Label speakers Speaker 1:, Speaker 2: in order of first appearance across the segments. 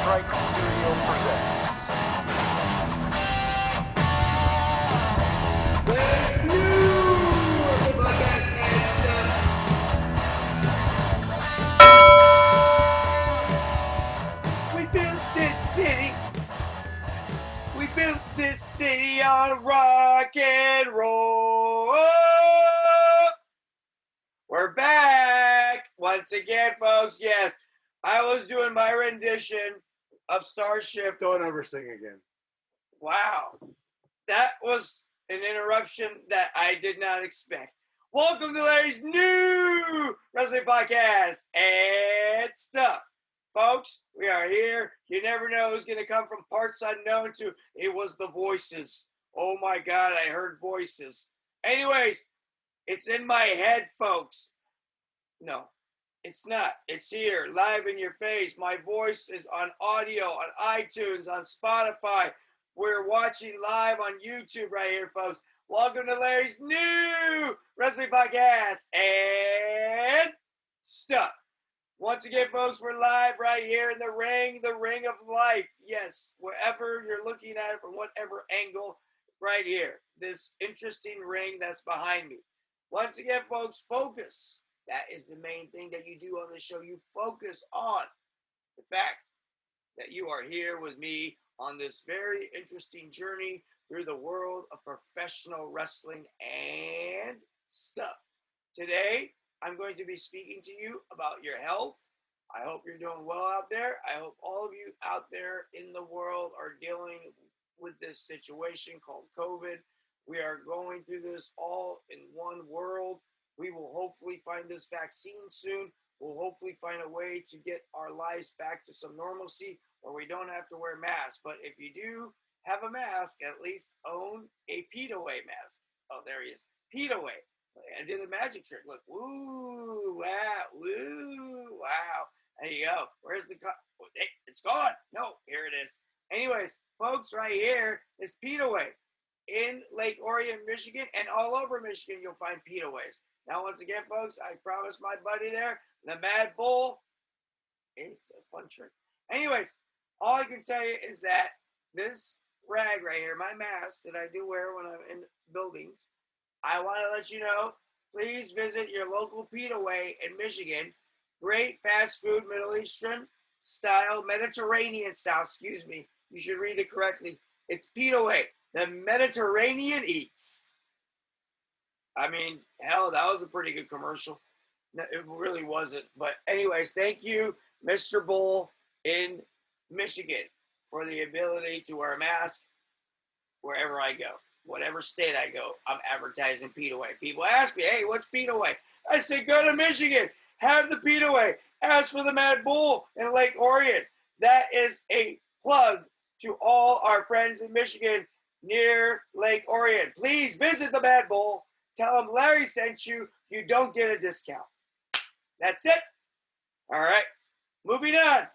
Speaker 1: Strike Studio presents.
Speaker 2: There's new podcast and stuff. We built this city. We built this city on rock and roll. We're back once again, folks. Yes, I was doing my rendition of Starship.
Speaker 3: Don't ever sing again.
Speaker 2: Wow, that was an interruption that I did not expect. Welcome to Larry's new wrestling podcast and stuff. Folks, we are here. You never know who's going to come from parts unknown to it was the voices. Oh my God, I heard voices. Anyways, it's in my head, folks. No, it's not. It's here, live in your face. My voice is on audio, on iTunes, on Spotify. We're watching live on YouTube right here, folks. Welcome to Larry's new wrestling podcast and stuff. Once again, folks, we're live right here in the ring of life. Yes, wherever you're looking at it from whatever angle, right here. This interesting ring that's behind me. Once again, folks, focus. That is the main thing that you do on the show. You focus on the fact that you are here with me on this very interesting journey through the world of professional wrestling and stuff. Today, I'm going to be speaking to you about your health. I hope you're doing well out there. I hope all of you out there in the world are dealing with this situation called COVID. We are going through this all in one world. We will hopefully find this vaccine soon. We'll hopefully find a way to get our lives back to some normalcy where we don't have to wear masks. But if you do have a mask, at least own a Pete away mask. Oh, there he is. Pete away. I did a magic trick. Look. Woo, wow, woo, wow. There you go. Where's the cut? Hey, it's gone. No, here it is. Anyways, folks, right here is Pete away. In Lake Orion, Michigan, and all over Michigan, you'll find Pete aways. Now, once again, folks, I promised my buddy there, the Mad Bull. It's a fun trick. Anyways, all I can tell you is that this rag right here, my mask that I do wear when I'm in buildings, I want to let you know, please visit your local Pita Way in Michigan. Great fast food, Middle Eastern style, Mediterranean style, excuse me. You should read it correctly. It's Pita Way, the Mediterranean eats. I mean, hell, that was a pretty good commercial. No, it really wasn't. But anyways, thank you, Mr. Bull in Michigan, for the ability to wear a mask wherever I go. Whatever state I go, I'm advertising Pete Away. People ask me, hey, what's Pete Away? I say, go to Michigan. Have the Pete Away. Ask for the Mad Bull in Lake Orion. That is a plug to all our friends in Michigan near Lake Orion. Please visit the Mad Bull. Tell them Larry sent you. You don't get a discount. That's it. All right. Moving on.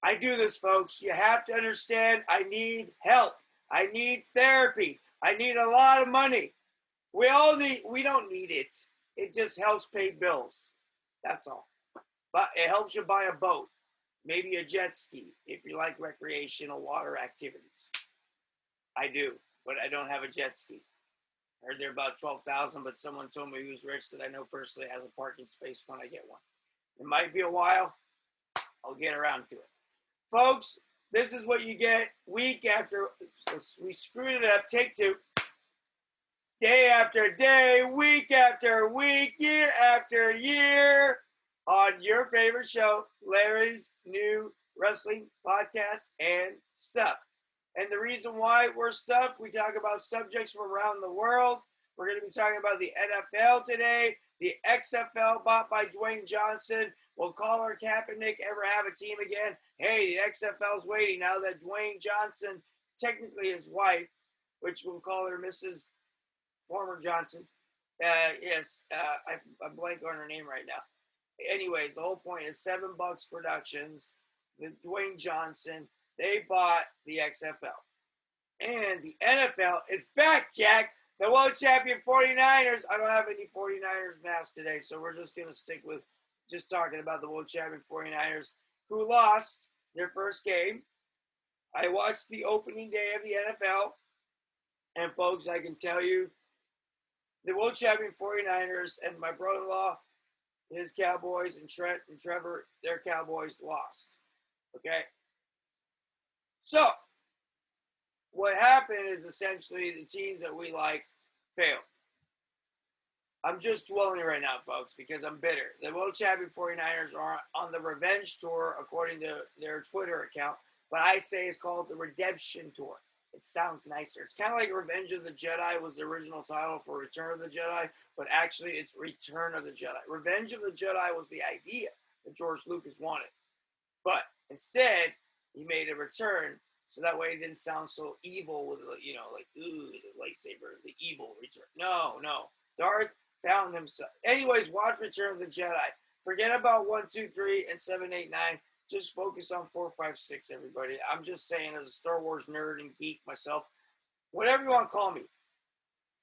Speaker 2: I do this, folks. You have to understand I need help. I need therapy. I need a lot of money. We don't need it. It just helps pay bills. That's all. But it helps you buy a boat. Maybe a jet ski if you like recreational water activities. I do, but I don't have a jet ski. I heard they're about $12,000, but someone told me who's rich that I know personally has a parking space when I get one. It might be a while. I'll get around to it. Folks, this is what you get week after, we screwed it up, take two. Day after day, week after week, year after year, on your favorite show, Larry's new wrestling podcast and stuff. And the reason why we're stuffed, we talk about subjects from around the world. We're going to be talking about the NFL today, the XFL bought by Dwayne Johnson. Will Colin Kaepernick ever have a team again? Hey, the XFL's waiting now that Dwayne Johnson, technically his wife, which we'll call her Mrs. Former Johnson. I blank on her name right now. Anyways, the whole point is $7 Productions, the Dwayne Johnson, they bought the XFL. And the NFL is back, Jack. The world champion 49ers. I don't have any 49ers masks today, so we're just going to stick with just talking about the world champion 49ers. who lost their first game. I watched the opening day of the NFL, and folks, I can tell you, the world champion 49ers and my brother-in-law, his Cowboys, and Trent and Trevor, their Cowboys lost. Okay? So, what happened is essentially the teams that we like failed. I'm just dwelling right now, folks, because I'm bitter. The world champion 49ers are on the revenge tour, according to their Twitter account. But I say it's called the Redemption Tour. It sounds nicer. It's kind of like Revenge of the Jedi was the original title for Return of the Jedi, but actually it's Return of the Jedi. Revenge of the Jedi was the idea that George Lucas wanted. But instead, he made a return, so that way it didn't sound so evil with, like, ooh, the lightsaber, the evil return. No. Darth found himself. Anyways, watch Return of the Jedi. Forget about 1, 2, 3, and 7, 8, 9. Just focus on 4, 5, 6, everybody. I'm just saying, as a Star Wars nerd and geek myself, whatever you want to call me.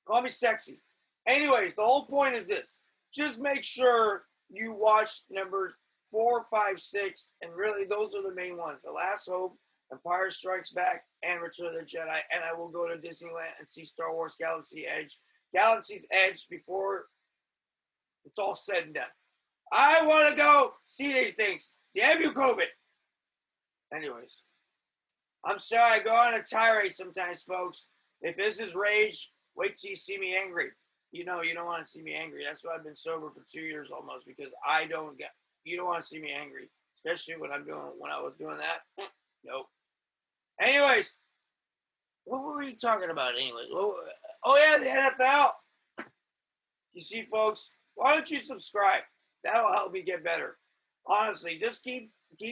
Speaker 2: Call me sexy. Anyways, the whole point is this. Just make sure you watch numbers 4, 5, 6, and really those are the main ones. The Last Hope, Empire Strikes Back, and Return of the Jedi. And I will go to Disneyland and see Star Wars Galaxy's Edge before it's all said and done. I want to go see these things. Damn you, COVID. Anyways, I'm sorry. I go on a tirade sometimes, folks. If this is rage, wait till you see me angry. You don't want to see me angry. That's why I've been sober for 2 years almost, because you don't want to see me angry, especially when I was doing that. Nope. Anyways, what were we talking about anyways? Oh yeah, the NFL. You see, folks, why don't you subscribe? That'll help me get better. Honestly, just keep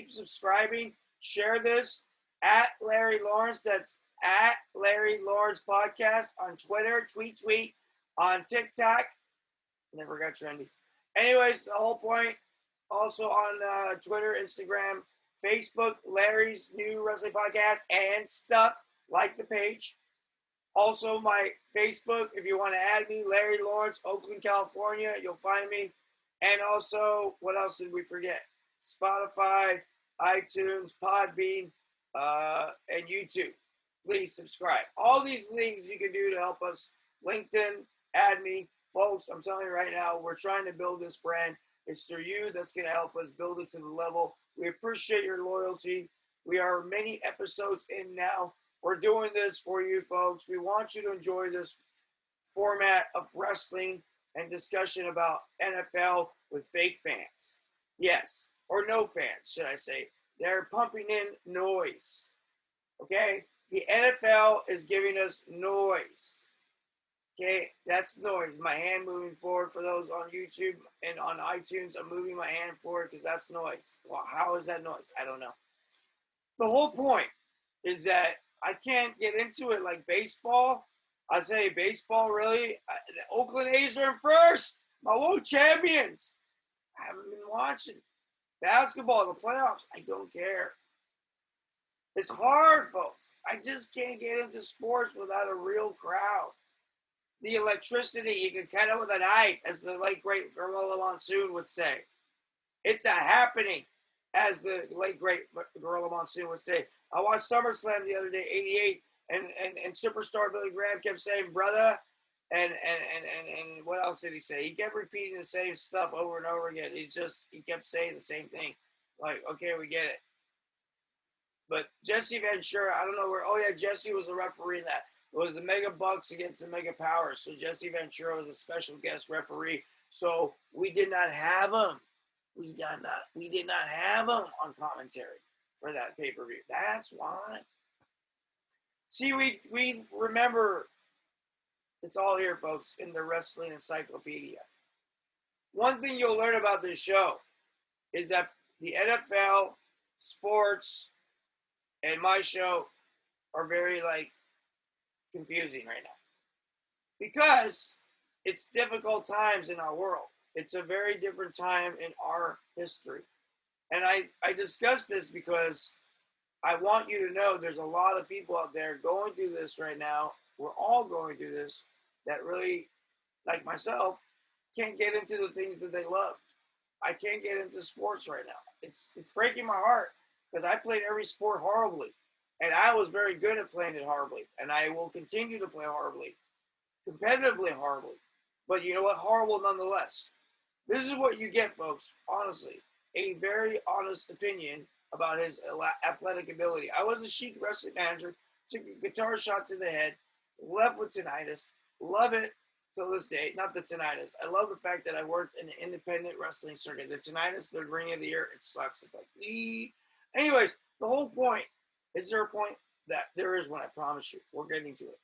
Speaker 2: subscribing. Share this at Larry Lawrence. That's at Larry Lawrence Podcast on Twitter. Tweet on TikTok. Never got trendy. Anyways, the whole point. Also on Twitter, Instagram, Facebook, Larry's New Wrestling Podcast, and stuff. Like the page. Also, my Facebook, if you want to add me, Larry Lawrence, Oakland, California, you'll find me. And also, what else did we forget? Spotify, iTunes, Podbean, and YouTube. Please subscribe. All these things you can do to help us. LinkedIn, add me. Folks, I'm telling you right now, we're trying to build this brand. It's through you that's going to help us build it to the level. We appreciate your loyalty. We are many episodes in now. We're doing this for you, folks. We want you to enjoy this format of wrestling and discussion about NFL with fake fans. Yes, or no fans, should I say. They're pumping in noise. Okay? The NFL is giving us noise. Okay? That's noise. My hand moving forward for those on YouTube and on iTunes. I'm moving my hand forward because that's noise. Well, how is that noise? I don't know. The whole point is that I can't get into it like baseball. I'll say baseball, really. The Oakland A's are in first. My world champions. I haven't been watching. Basketball, the playoffs, I don't care. It's hard, folks. I just can't get into sports without a real crowd. The electricity, you can cut it with a knife, as the late, great Gorilla Monsoon would say. It's a happening, as the late, great Gorilla Monsoon would say. I watched SummerSlam the other day, 88, and Superstar Billy Graham kept saying, brother, and what else did he say? He kept repeating the same stuff over and over again. He kept saying the same thing. Like, okay, we get it. But Jesse Ventura, I don't know where, Jesse was the referee in that. It was the Mega Bucks against the Mega Powers. So Jesse Ventura was a special guest referee. So we did not have him. We did not have him on commentary for that pay-per-view. That's why. See, we remember, it's all here, folks, in the Wrestling Encyclopedia. One thing you'll learn about this show is that the NFL, sports, and my show are very, confusing right now. Because it's difficult times in our world. It's a very different time in our history. And I discuss this because I want you to know there's a lot of people out there going through this right now. We're all going through this that really, like myself, can't get into the things that they loved. I can't get into sports right now. It's breaking my heart because I played every sport horribly, and I was very good at playing it horribly, and I will continue to play horribly, competitively horribly. But you know what? Horrible nonetheless. This is what you get, folks. Honestly, a very honest opinion about his athletic ability. I was a Sheik wrestling manager, took a guitar shot to the head, left with tinnitus. Love it till this day. Not the tinnitus. I love the fact that I worked in an independent wrestling circuit. The tinnitus, the ring of the ear, it sucks. It's like, ee. Anyways, the whole point, is there a point? That there is one, I promise you. We're getting to it.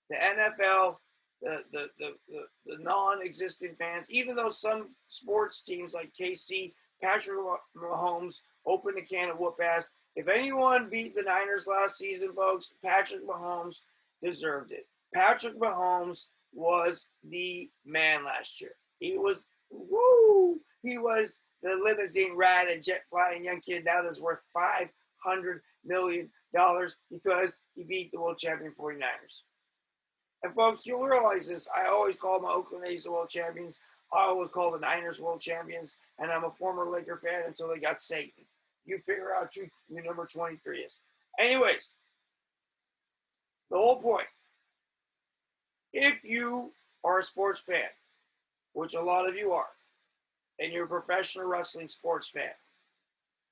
Speaker 2: The NFL, the non-existent fans, even though some sports teams like KC, Patrick Mahomes opened a can of whoop ass. If anyone beat the Niners last season, folks, Patrick Mahomes deserved it. Patrick Mahomes was the man last year. He was, woo! He was the limousine ride and jet flying young kid now that's worth $500 million because he beat the world champion 49ers. And folks, you'll realize this. I always call my Oakland A's the world champions. I always call the Niners world champions. And I'm a former Laker fan until they got Satan. You figure out who number 23 is. Anyways, the whole point. If you are a sports fan, which a lot of you are, and you're a professional wrestling sports fan,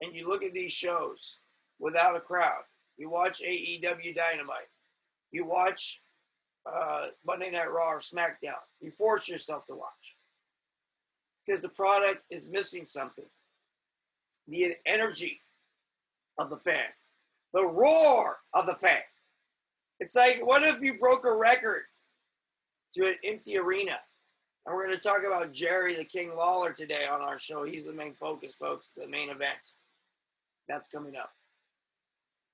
Speaker 2: and you look at these shows without a crowd, you watch AEW Dynamite, you watch Monday Night Raw or SmackDown, you force yourself to watch because the product is missing something. The energy of the fan, the roar of the fan. It's like, what if you broke a record to an empty arena? And we're going to talk about Jerry the King Lawler today on our show. He's the main focus, folks, the main event. That's coming up.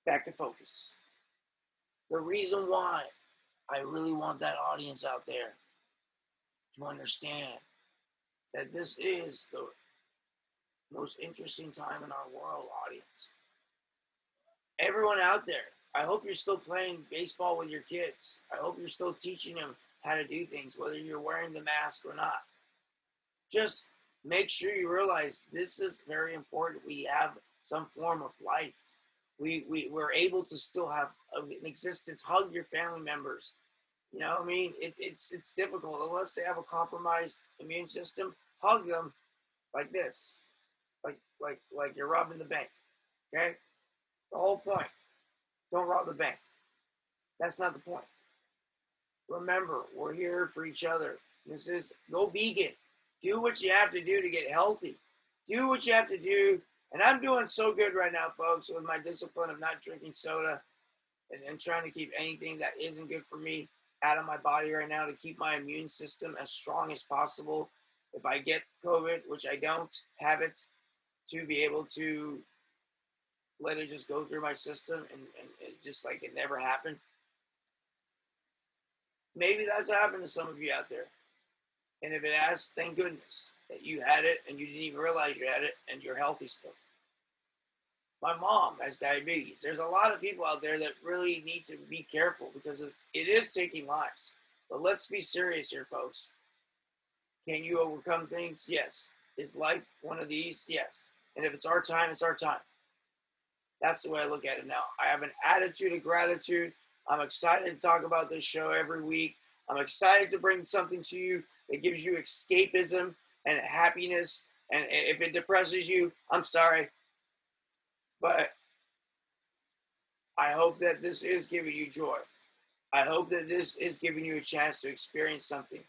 Speaker 2: Back to focus. The reason why I really want that audience out there to understand that this is the most interesting time in our world, audience. Everyone out there, I hope you're still playing baseball with your kids. I hope you're still teaching them how to do things, whether you're wearing the mask or not. Just make sure you realize this is very important. We have some form of life. We're able to still have an existence. Hug your family members. You know what I mean? It's difficult. Unless they have a compromised immune system, hug them like this. Like you're robbing the bank. Okay? The whole point. Don't rob the bank. That's not the point. Remember, we're here for each other. This is, go vegan. Do what you have to do to get healthy. Do what you have to do. And I'm doing so good right now, folks, with my discipline of not drinking soda and trying to keep anything that isn't good for me out of my body right now to keep my immune system as strong as possible. If I get COVID, which I don't have it, to be able to let it just go through my system and it just like it never happened. Maybe that's happened to some of you out there. And if it has, thank goodness that you had it and you didn't even realize you had it and you're healthy still. My mom has diabetes. There's a lot of people out there that really need to be careful because it is taking lives. But let's be serious here, folks. Can you overcome things? Yes. Is life one of these? Yes. And if it's our time, it's our time. That's the way I look at it now. I have an attitude of gratitude. I'm excited to talk about this show every week. I'm excited to bring something to you that gives you escapism and happiness. And if it depresses you, I'm sorry. But I hope that this is giving you joy. I hope that this is giving you a chance to experience something.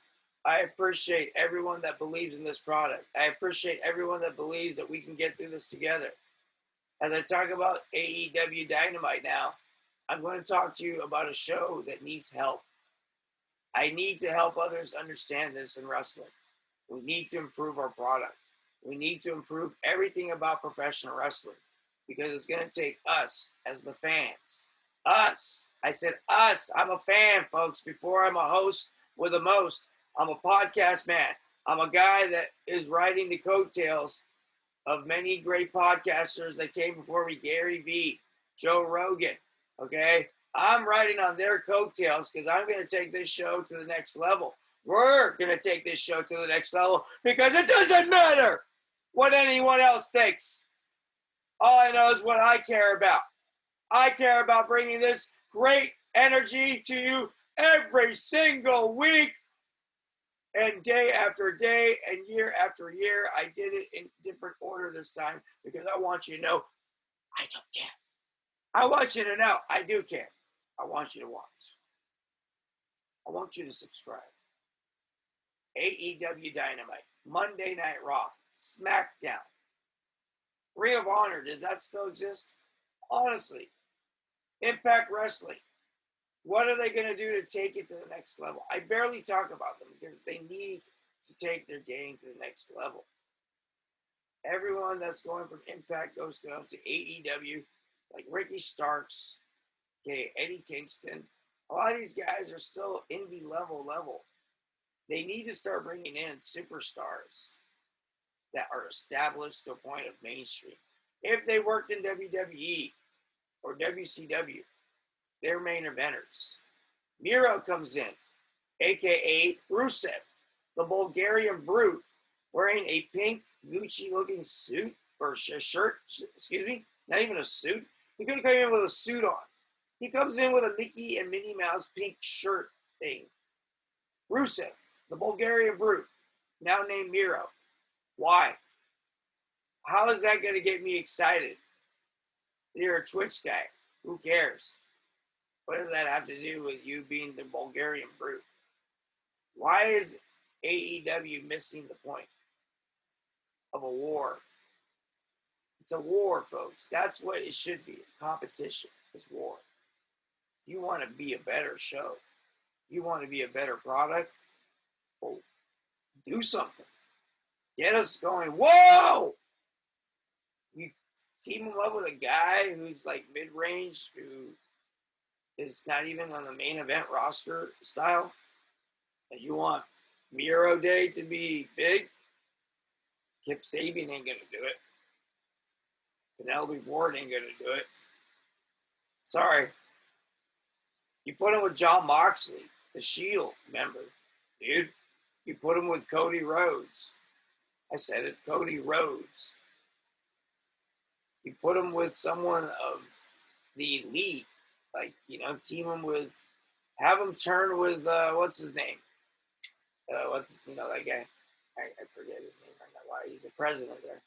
Speaker 2: I appreciate everyone that believes in this product. I appreciate everyone that believes that we can get through this together. As I talk about AEW Dynamite now, I'm going to talk to you about a show that needs help. I need to help others understand this in wrestling. We need to improve our product. We need to improve everything about professional wrestling because it's going to take us as the fans. Us. I said us. I'm a fan, folks. Before I'm a host with a most, I'm a podcast man. I'm a guy that is riding the coattails of many great podcasters that came before me, Gary Vee, Joe Rogan, okay? I'm riding on their coattails because I'm going to take this show to the next level. We're going to take this show to the next level because it doesn't matter what anyone else thinks. All I know is what I care about. I care about bringing this great energy to you every single week and day after day and year after year. I did it in different order this time because I want you to know I don't care. I want you to know I do care. I want you to watch. I want you to subscribe. AEW Dynamite, Monday Night Raw, SmackDown, Ring of Honor, does that still exist? Honestly, Impact Wrestling, what are they going to do to take it to the next level? I barely talk about them because they need to take their game to the next level. Everyone that's going from Impact goes down to AEW, like Ricky Starks, okay, Eddie Kingston. A lot of these guys are still indie level. They need to start bringing in superstars that are established to a point of mainstream. If they worked in WWE or WCW, they're main eventers. Miro comes in, a.k.a. Rusev, the Bulgarian Brute, wearing a pink Gucci-looking suit, or shirt, excuse me, not even a suit. He could have come in with a suit on. He comes in with a Mickey and Minnie Mouse pink shirt thing. Rusev, the Bulgarian Brute, now named Miro. Why? How is that going to get me excited? You're a Twitch guy. Who cares? What does that have to do with you being the Bulgarian Brute? Why is AEW missing the point of a war? It's a war, folks. That's what it should be. Competition is war. You want to be a better show. You want to be a better product. Well, do something. Get us going. Whoa! You team him up with a guy who's like mid-range, who is not even on the main event roster style, and you want Miro Day to be big. Kip Sabian ain't gonna do it. Penelope Ford ain't gonna do it. Sorry. You put him with John Moxley, the Shield member, dude. You put him with Cody Rhodes. I said it, Cody Rhodes. You put him with someone of the elite, like, team him with, have him turn with, what's his name? That guy. I forget his name right now. Why? He's a president there.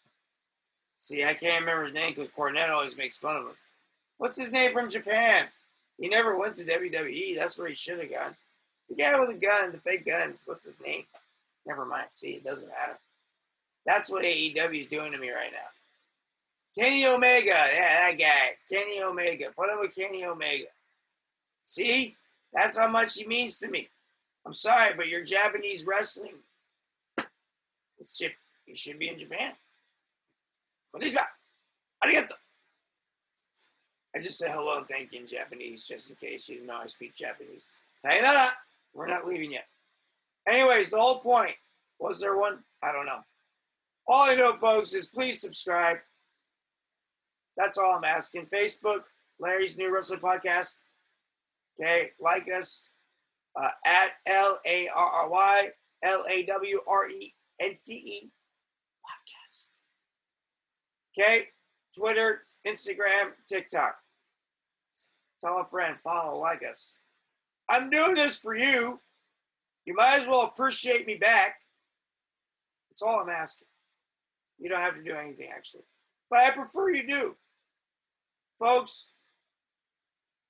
Speaker 2: See, I can't remember his name because Cornette always makes fun of him. What's his name from Japan? He never went to WWE. That's where he should have gone. The guy with the gun, the fake guns. What's his name? Never mind. See, it doesn't matter. That's what AEW is doing to me right now. Kenny Omega. Yeah, that guy. Kenny Omega. Put him with Kenny Omega. See? That's how much he means to me. I'm sorry, but your Japanese wrestling, you should be in Japan. Konnichiwa. Arigato. I just said hello and thank you in Japanese, just in case you didn't know I speak Japanese. Sayonara. We're not leaving yet. Anyways, the whole point. Was there one? I don't know. All I know, folks, is please subscribe. That's all I'm asking. Facebook, Larry's New Wrestling Podcast. Okay, like us at LARRYLAWRENCE Podcast. Okay, Twitter, Instagram, TikTok. Tell a friend, follow, like us. I'm doing this for you. You might as well appreciate me back. That's all I'm asking. You don't have to do anything, actually. But I prefer you do. Folks,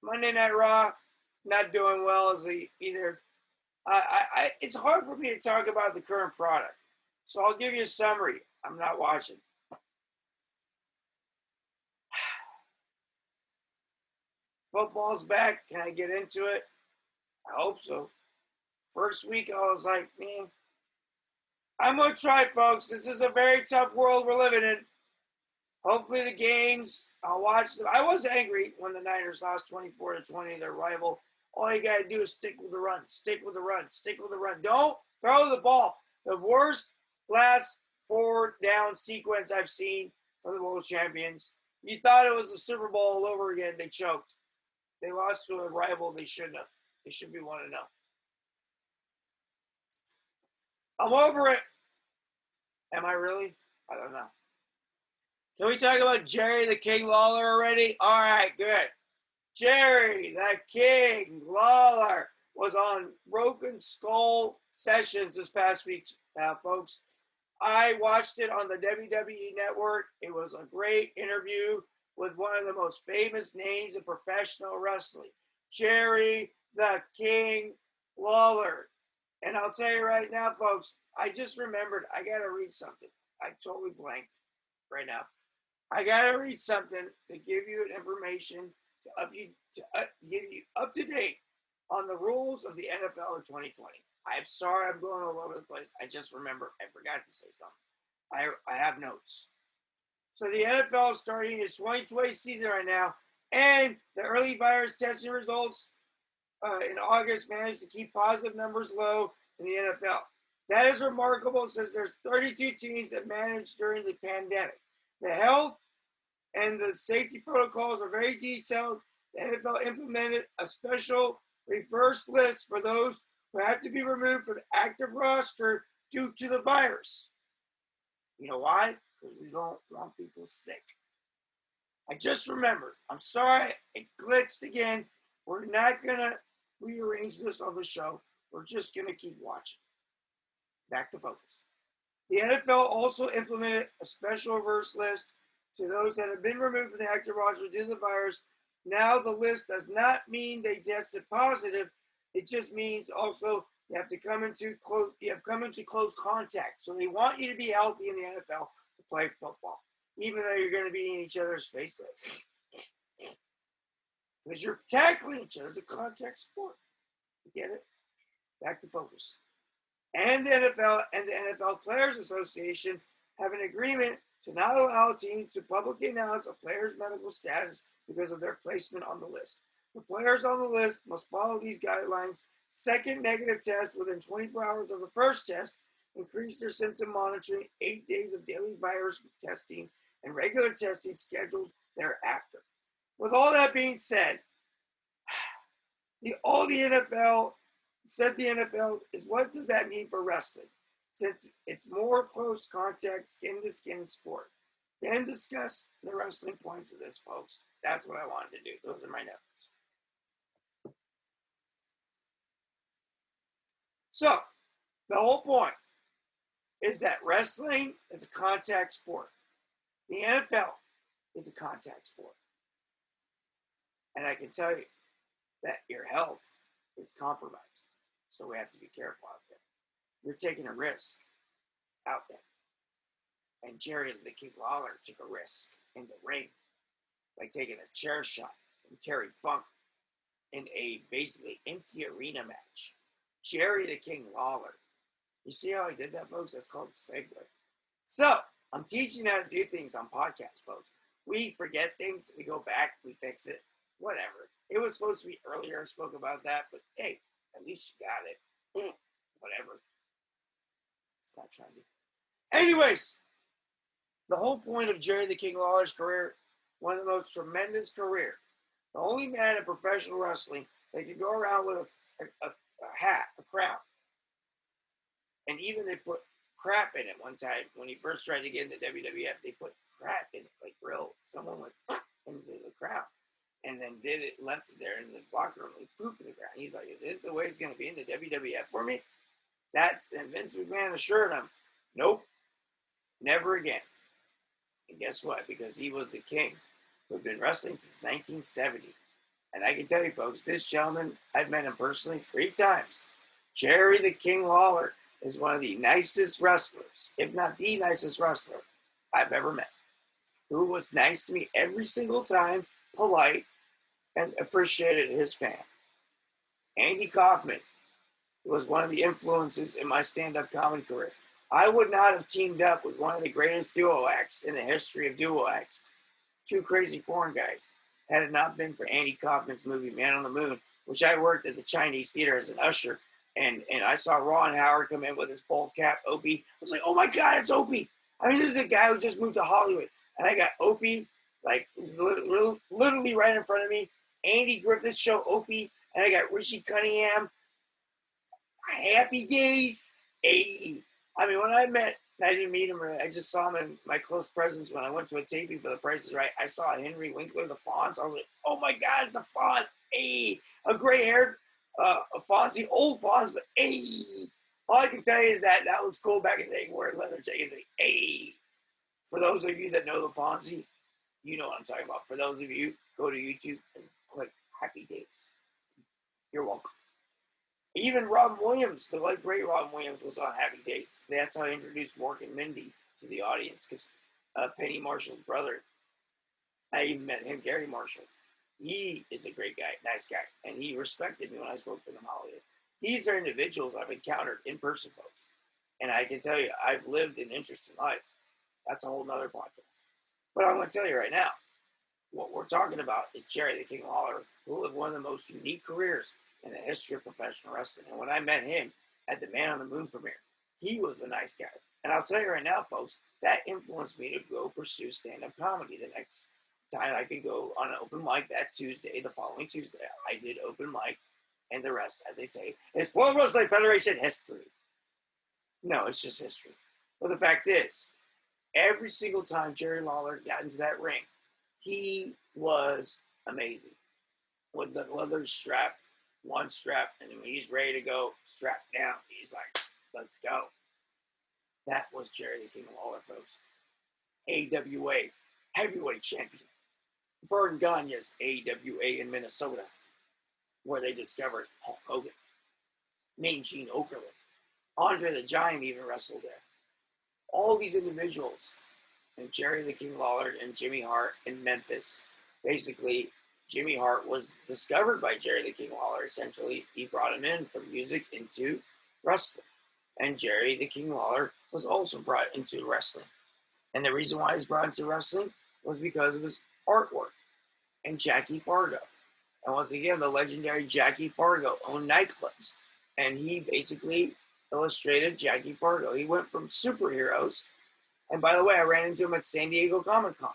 Speaker 2: Monday Night Raw, not doing well as either. It's hard for me to talk about the current product. So I'll give you a summary. I'm not watching. Football's back. Can I get into it? I hope so. First week, I was like, man, I'm going to try, folks. This is a very tough world we're living in. Hopefully the games, I'll watch them. I was angry when the Niners lost 24-20 their rival. All you got to do is stick with the run, stick with the run, stick with the run. Don't throw the ball. The worst last 4 down sequence I've seen from the world champions. You thought it was the Super Bowl all over again. They choked. They lost to a rival they shouldn't have. They should be 1-0. I'm over it. Am I really? I don't know. Can we talk about Jerry the King Lawler already? All right, good. Jerry the King Lawler was on Broken Skull Sessions this past week, folks. I watched it on the WWE Network. It was a great interview with one of the most famous names in professional wrestling, Jerry the King Lawler. And I'll tell you right now, folks, I just remembered I got to read something. I totally blanked right now. I got to read something to give you information to give you up to date on the rules of the NFL in 2020. I'm sorry I'm going all over the place. I just remember I forgot to say something. I have notes. So the NFL is starting its 2020 season right now, and the early virus testing results in August managed to keep positive numbers low in the NFL. That is remarkable since there's 32 teams that managed during the pandemic. The health and the safety protocols are very detailed. The NFL implemented a special reverse list for those who have to be removed from the active roster due to the virus. You know why? Because we don't want people sick. I just remembered. I'm sorry, it glitched again. We're not going to rearrange this on the show. We're just going to keep watching. Back to focus. The NFL also implemented a special reverse list to those that have been removed from the active roster due to the virus. Now the list does not mean they tested positive. It just means also you have come into close contact. So they want you to be healthy in the NFL to play football, even though you're going to be in each other's face. Because you're tackling each other. It's a contact sport. You get it? Back to focus. And the NFL and the NFL Players Association have an agreement to not allow teams to publicly announce a player's medical status because of their placement on the list. The players on the list must follow these guidelines. Second negative test within 24 hours of the first test, increase their symptom monitoring, 8 days of daily virus testing, and regular testing scheduled thereafter. With all that being said, the NFL is, what does that mean for wrestling? Since it's more close contact, skin-to-skin sport. Then discuss the wrestling points of this, folks. That's what I wanted to do. Those are my notes. So, the whole point is that wrestling is a contact sport. The NFL is a contact sport. And I can tell you that your health is compromised. So we have to be careful out there. You're taking a risk out there. And Jerry the King Lawler took a risk in the ring by taking a chair shot from Terry Funk in a basically empty arena match. Jerry the King Lawler. You see how I did that, folks? That's called a segue. So, I'm teaching you how to do things on podcasts, folks. We forget things, we go back, we fix it, whatever. It was supposed to be earlier, I spoke about that, but hey, at least you got it. Whatever. It's not trendy. Anyways, the whole point of Jerry the King Lawler's career, one of the most tremendous career. The only man in professional wrestling that could go around with a hat, a crown. And even they put crap in it one time when he first tried to get into WWF. They put crap in it, like real. Someone went into the crown and then left it there in the locker room. He pooped in the ground. He's like, "Is this the way it's going to be in the WWF for me?" And Vince McMahon assured him, "Nope, never again." And guess what? Because he was the king who had been wrestling since 1970. And I can tell you, folks, this gentleman, I've met him personally 3 times. Jerry the King Lawler is one of the nicest wrestlers, if not the nicest wrestler I've ever met, who was nice to me every single time, polite, and appreciated his fan. Andy Kaufman was one of the influences in my stand-up comedy career. I would not have teamed up with one of the greatest duo acts in the history of duo acts, 2 crazy foreign guys, had it not been for Andy Kaufman's movie Man on the Moon, which I worked at the Chinese Theater as an usher. And I saw Ron Howard come in with his bald cap, Opie. I was like, oh my God, it's Opie. I mean, this is a guy who just moved to Hollywood. And I got Opie, like, literally right in front of me. Andy Griffith's show, Opie. And I got Richie Cunningham. Happy Days. Hey. I mean, when I met I didn't meet him really. I just saw him in my close presence when I went to a taping for The Price is Right. I saw Henry Winkler, the Fonz. I was like, oh my God, the Fonz. Hey, a gray-haired Fonzie, old Fonz, but hey. All I can tell you is that was cool back in the day wearing leather jackets. Like, hey. For those of you that know the Fonzie, you know what I'm talking about. For those of you, go to YouTube and click Happy Days. You're welcome. Even Robin Williams, the late great Robin Williams, was on Happy Days. That's how I introduced Morgan Mindy to the audience, because Penny Marshall's brother, I even met him, Gary Marshall. He is a great guy, nice guy, and he respected me when I spoke to him in Hollywood. These are individuals I've encountered in person, folks. And I can tell you, I've lived an interesting life. That's a whole nother podcast. But I'm going to tell you right now, what we're talking about is Jerry the King Lawler, who lived one of the most unique careers in the history of professional wrestling. And when I met him at the Man on the Moon premiere, he was the nice guy. And I'll tell you right now, folks, that influenced me to go pursue stand-up comedy. The next time I could go on an open mic that Tuesday, the following Tuesday, I did open mic, and the rest, as they say, is World Wrestling Federation history. No, it's just history. But the fact is, every single time Jerry Lawler got into that ring, he was amazing. With the leather strap, one strap, and when he's ready to go, strap down. He's like, let's go. That was Jerry the King Lawler, folks. AWA heavyweight champion. Vern Gagne's AWA in Minnesota, where they discovered Hulk Hogan. Mean Gene Okerlund. Andre the Giant even wrestled there. All these individuals, and Jerry the King Lawler and Jimmy Hart in Memphis. Basically, Jimmy Hart was discovered by Jerry the King Lawler. Essentially, he brought him in from music into wrestling. And Jerry the King Lawler was also brought into wrestling. And the reason why he was brought into wrestling was because of his artwork. And Jackie Fargo. And once again, the legendary Jackie Fargo owned nightclubs. And he basically illustrated Jackie Fargo. He went from superheroes. And by the way, I ran into him at San Diego Comic-Con.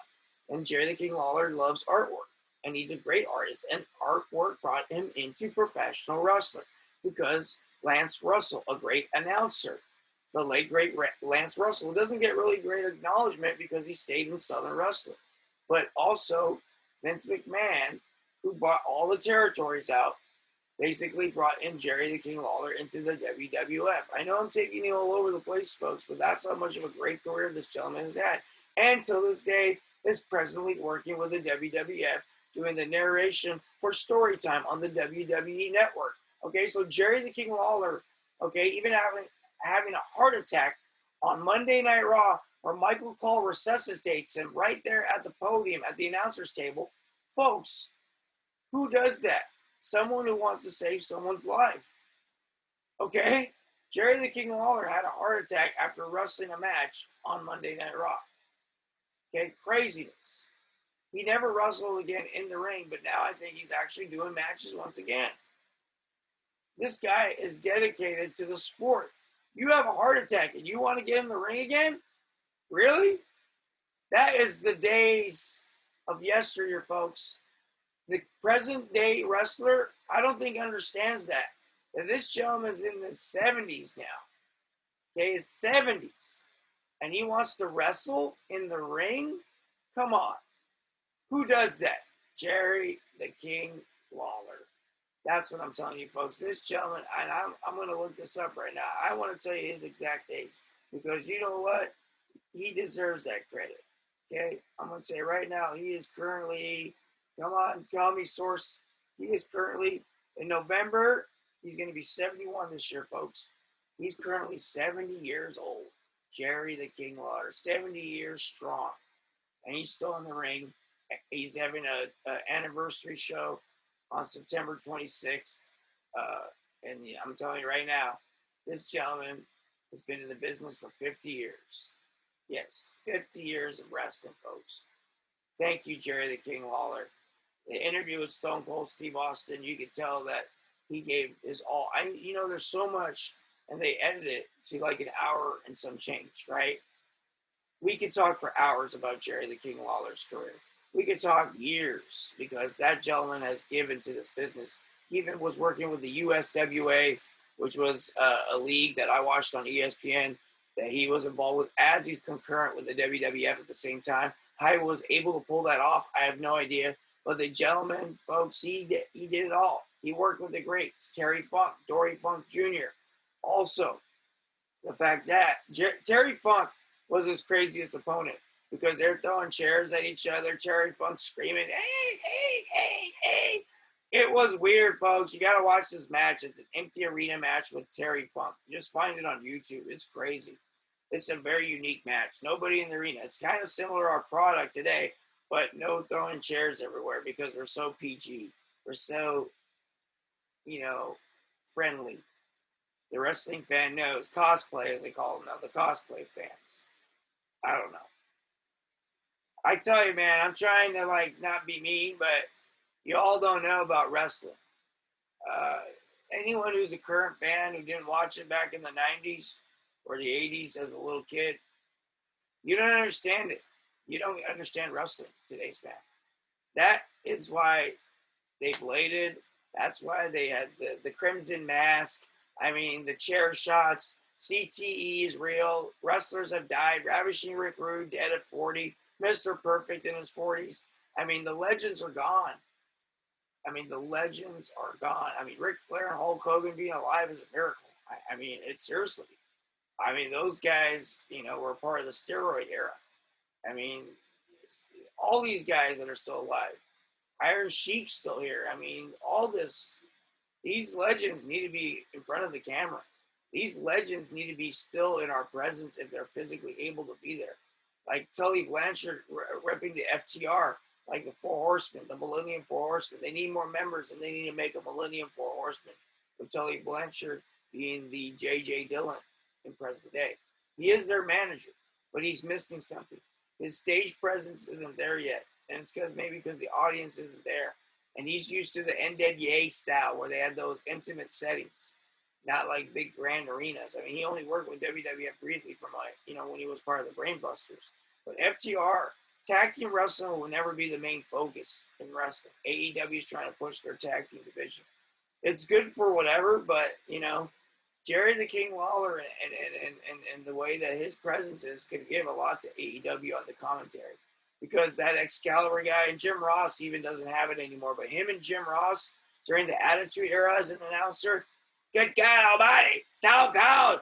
Speaker 2: And Jerry the King Lawler loves artwork. And he's a great artist. And artwork brought him into professional wrestling. Because Lance Russell, a great announcer, the late great Lance Russell, doesn't get really great acknowledgement because he stayed in Southern wrestling. But also, Vince McMahon, who bought all the territories out, basically brought in Jerry the King Lawler into the WWF. I know I'm taking you all over the place, folks, but that's how much of a great career this gentleman has had. And till this day, is presently working with the WWF, doing the narration for Storytime on the WWE Network. Okay, so Jerry the King Lawler, okay, even having a heart attack on Monday Night Raw, where Michael Cole resuscitates him right there at the podium, at the announcer's table. Folks, who does that? Someone who wants to save someone's life. Okay? Jerry the King Lawler had a heart attack after wrestling a match on Monday Night Raw. Okay? Craziness. He never wrestled again in the ring, but now I think he's actually doing matches once again. This guy is dedicated to the sport. You have a heart attack and you want to get in the ring again? Really? That is the days of yesteryear, folks. The present day wrestler, I don't think understands that. That this gentleman's in his 70s now. Okay, his 70s. And he wants to wrestle in the ring? Come on. Who does that? Jerry the King Lawler. That's what I'm telling you, folks. This gentleman, and I'm going to look this up right now. I want to tell you his exact age. Because you know what? He deserves that credit. Okay? I'm going to say right now, he is currently... Come on, tell me, source. He is currently, in November, he's going to be 71 this year, folks. He's currently 70 years old. Jerry the King Lawler, 70 years strong. And he's still in the ring. He's having an anniversary show on September 26th. And I'm telling you right now, this gentleman has been in the business for 50 years. Yes, 50 years of wrestling, folks. Thank you, Jerry the King Lawler. The interview with Stone Cold Steve Austin, you could tell that he gave his all. There's so much, and they edited it to like an hour and some change, right? We could talk for hours about Jerry the King Lawler's career. We could talk years because that gentleman has given to this business. He even was working with the USWA, which was a league that I watched on ESPN that he was involved with as he's concurrent with the WWF at the same time. How he was able to pull that off, I have no idea. But the gentleman, folks, he did it all. He worked with the greats, Terry Funk, Dory Funk Jr. Also, the fact that Terry Funk was his craziest opponent because they're throwing chairs at each other. Terry Funk screaming, hey, hey, hey, hey. It was weird, folks. You got to watch this match. It's an empty arena match with Terry Funk. Just find it on YouTube. It's crazy. It's a very unique match. Nobody in the arena. It's kind of similar to our product today, but no throwing chairs everywhere because we're so PG. We're so, friendly. The wrestling fan knows. Cosplay, as they call them now. The cosplay fans. I don't know. I tell you, man, I'm trying to, not be mean, but you all don't know about wrestling. Anyone who's a current fan who didn't watch it back in the 90s or the 80s as a little kid, you don't understand it. You don't understand wrestling, today's fan. That is why they bladed. That's why they had the crimson mask. I mean, the chair shots. CTE is real. Wrestlers have died. Ravishing Rick Rude dead at 40. Mr. Perfect in his 40s. I mean, the legends are gone. The legends are gone. Ric Flair and Hulk Hogan being alive is a miracle. It's seriously. Those guys, were part of the steroid era. All these guys that are still alive. Iron Sheik's still here. All this. These legends need to be in front of the camera. These legends need to be still in our presence if they're physically able to be there. Like Tully Blanchard repping the FTR, like the Four Horsemen, the Millennium Four Horsemen. They need more members, and they need to make a Millennium Four Horsemen. With Tully Blanchard being the J.J. Dillon in present day. He is their manager, but he's missing something. His stage presence isn't there yet, and it's maybe because the audience isn't there. And he's used to the NWA style where they had those intimate settings, not like big grand arenas. He only worked with WWF briefly from when he was part of the Brainbusters. But FTR, tag team wrestling will never be the main focus in wrestling. AEW is trying to push their tag team division. It's good for whatever, but Jerry the King Lawler and the way that his presence is could give a lot to AEW on the commentary. Because that Excalibur guy and Jim Ross even doesn't have it anymore. But him and Jim Ross during the Attitude Era as an announcer, good God Almighty, Stone Cold.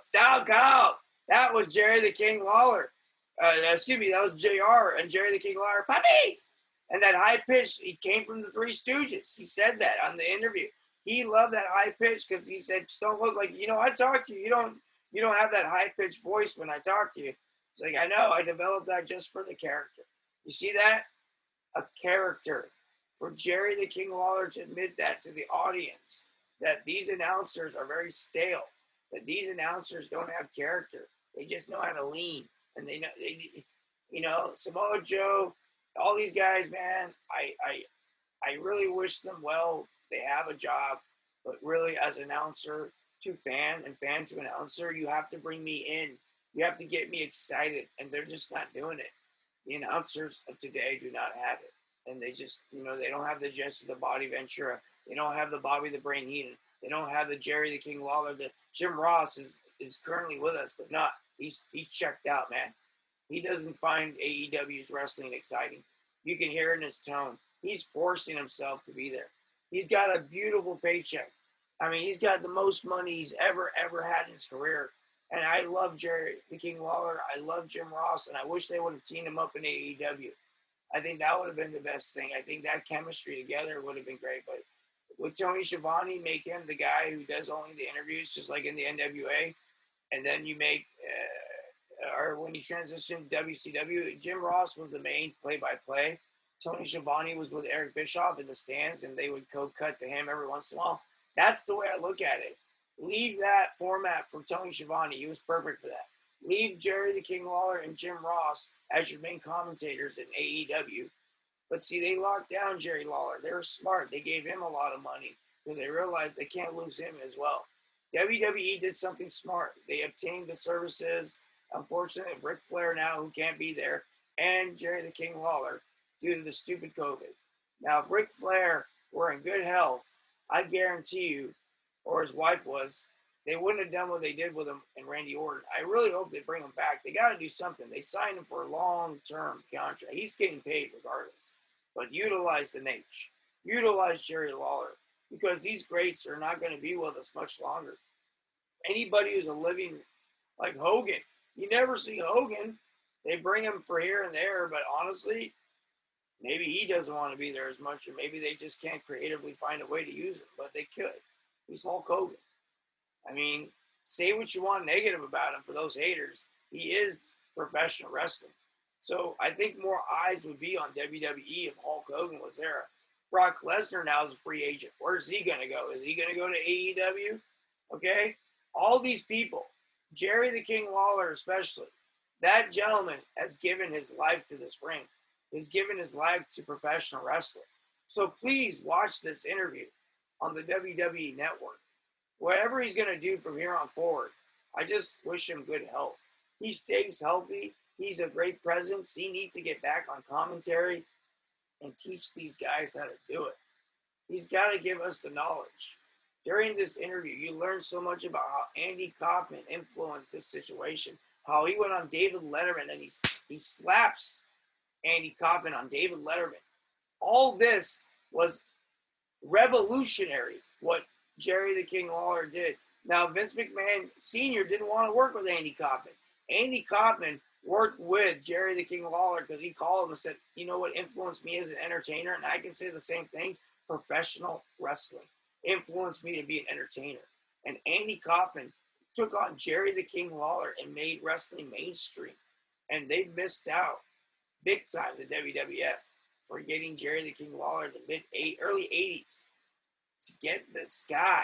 Speaker 2: That was Jerry the King Lawler. That was JR and Jerry the King Lawler. Puppies! And that high pitch, he came from the Three Stooges. He said that on the interview. He loved that high pitch because he said Stone Cold's like, I talk to you. You don't have that high pitched voice when I talk to you. It's like, I know. I developed that just for the character. You see that? A character. For Jerry the King Lawler to admit that to the audience, that these announcers are very stale, that these announcers don't have character. They just know how to lean. And they know, Samoa Joe, all these guys, man, I really wish them well. They have a job, but really as announcer to fan and fan to announcer, you have to bring me in. You have to get me excited, and they're just not doing it. The announcers of today do not have it. And they just, they don't have the Jesse the Body Ventura. They don't have the Bobby the Brain Heenan. They don't have the Jerry the King Lawler. The Jim Ross is currently with us, but not. He's checked out, man. He doesn't find AEW's wrestling exciting. You can hear it in his tone. He's forcing himself to be there. He's got a beautiful paycheck. He's got the most money he's ever had in his career. And I love Jerry the King Lawler. I love Jim Ross, and I wish they would have teamed him up in AEW. I think that would have been the best thing. I think that chemistry together would have been great. But with Tony Schiavone, make him the guy who does only the interviews, just like in the NWA. And then you make, or when he transitioned to WCW, Jim Ross was the main play-by-play. Tony Schiavone was with Eric Bischoff in the stands, and they would cut to him every once in a while. That's the way I look at it. Leave that format for Tony Schiavone. He was perfect for that. Leave Jerry the King Lawler and Jim Ross as your main commentators in AEW. But see, they locked down Jerry Lawler. They were smart. They gave him a lot of money because they realized they can't lose him as well. WWE did something smart. They obtained the services, unfortunately, of Ric Flair now, who can't be there, and Jerry the King Lawler due to the stupid COVID. Now, if Ric Flair were in good health, I guarantee you, or his wife was, they wouldn't have done what they did with him and Randy Orton. I really hope they bring him back. They got to do something. They signed him for a long-term contract. He's getting paid regardless. But utilize the Nate. Utilize Jerry Lawler, because these greats are not going to be with us much longer. Anybody who's a living, like Hogan, you never see Hogan. They bring him for here and there, but honestly, maybe he doesn't want to be there as much, or maybe they just can't creatively find a way to use him, but they could. He's Hulk Hogan. I mean, say what you want negative about him for those haters. He is professional wrestling. So I think more eyes would be on WWE if Hulk Hogan was there. Brock Lesnar now is a free agent. Where's he going to go? Is he going to go to AEW? Okay? All these people, Jerry the King Lawler especially, that gentleman has given his life to this ring. He's given his life to professional wrestling. So please watch this interview on the WWE Network. Whatever he's going to do from here on forward, I just wish him good health. He stays healthy. He's a great presence. He needs to get back on commentary and teach these guys how to do it. He's got to give us the knowledge. During this interview, you learn so much about how Andy Kaufman influenced this situation, how he went on David Letterman and he slaps Andy Kaufman on David Letterman. All this was revolutionary, what Jerry the King Lawler did. Now, Vince McMahon Sr. didn't want to work with Andy Kaufman. Andy Kaufman worked with Jerry the King Lawler because he called him and said, you know what influenced me as an entertainer? And I can say the same thing. Professional wrestling influenced me to be an entertainer. And Andy Kaufman took on Jerry the King Lawler and made wrestling mainstream. And they missed out big time, the WWF, for getting Jerry the King Lawler in the early 80s to get this guy.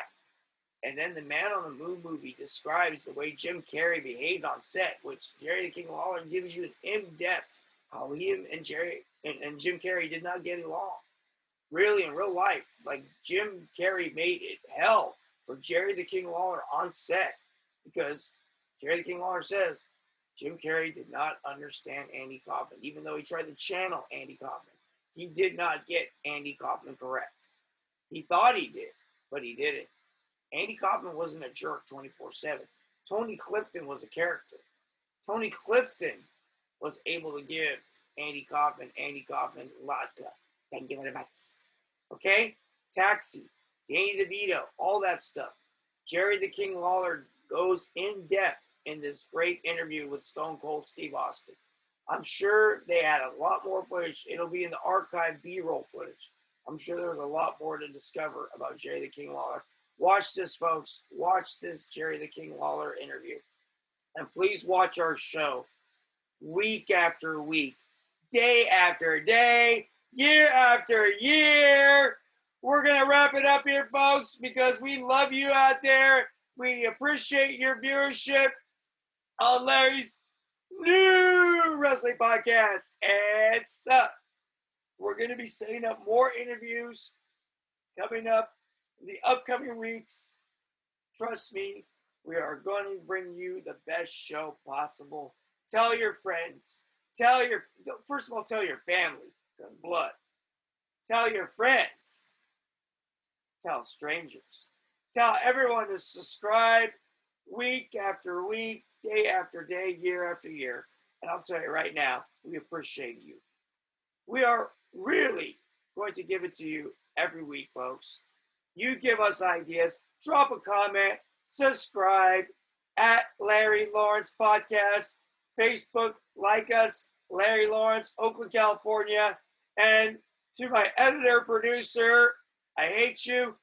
Speaker 2: And then the Man on the Moon movie describes the way Jim Carrey behaved on set, which Jerry the King Lawler gives you an in-depth how him and Jerry and Jim Carrey did not get along. Really, in real life, like Jim Carrey made it hell for Jerry the King Lawler on set because Jerry the King Lawler says Jim Carrey did not understand Andy Kaufman, even though he tried to channel Andy Kaufman. He did not get Andy Kaufman correct. He thought he did, but he didn't. Andy Kaufman wasn't a jerk 24/7. Tony Clifton was a character. Tony Clifton was able to give Andy Kaufman vodka. Thank you very much. Okay? Taxi, Danny DeVito, all that stuff. Jerry the King Lawler goes in depth in this great interview with Stone Cold Steve Austin. I'm sure they had a lot more footage. It'll be in the archive B-roll footage. I'm sure there was a lot more to discover about Jerry the King Lawler. Watch this, folks. Watch this Jerry the King Lawler interview. And please watch our show week after week, day after day, year after year. We're going to wrap it up here, folks, because we love you out there. We appreciate your viewership on Larry's new wrestling podcast and stuff. We're going to be setting up more interviews coming up in the upcoming weeks. Trust me, we are going to bring you the best show possible. Tell your friends. First of all, tell your family, because blood. Tell your friends. Tell strangers. Tell everyone to subscribe week after week, day after day, year after year. And I'll tell you right now, we appreciate you. We are really going to give it to you every week, folks. You give us ideas. Drop a comment. Subscribe at Larry Lawrence Podcast. Facebook, like us, Larry Lawrence, Oakland, California. And to my editor, producer, I hate you.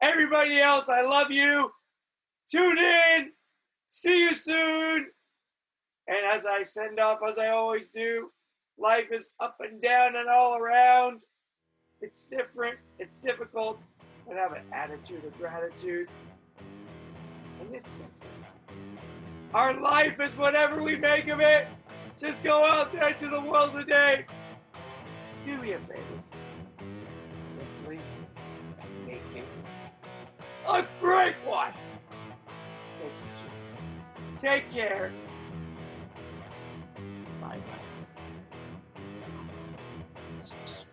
Speaker 2: Everybody else, I love you. Tune in. See you soon. And as I send off, as I always do, life is up and down and all around. It's different. It's difficult. But have an attitude of gratitude. And it's simple. Our life is whatever we make of it. Just go out there to the world today. Do me a favor. Simply make it a great one. Thanks for tuning in. Take care. Bye-bye. See you soon.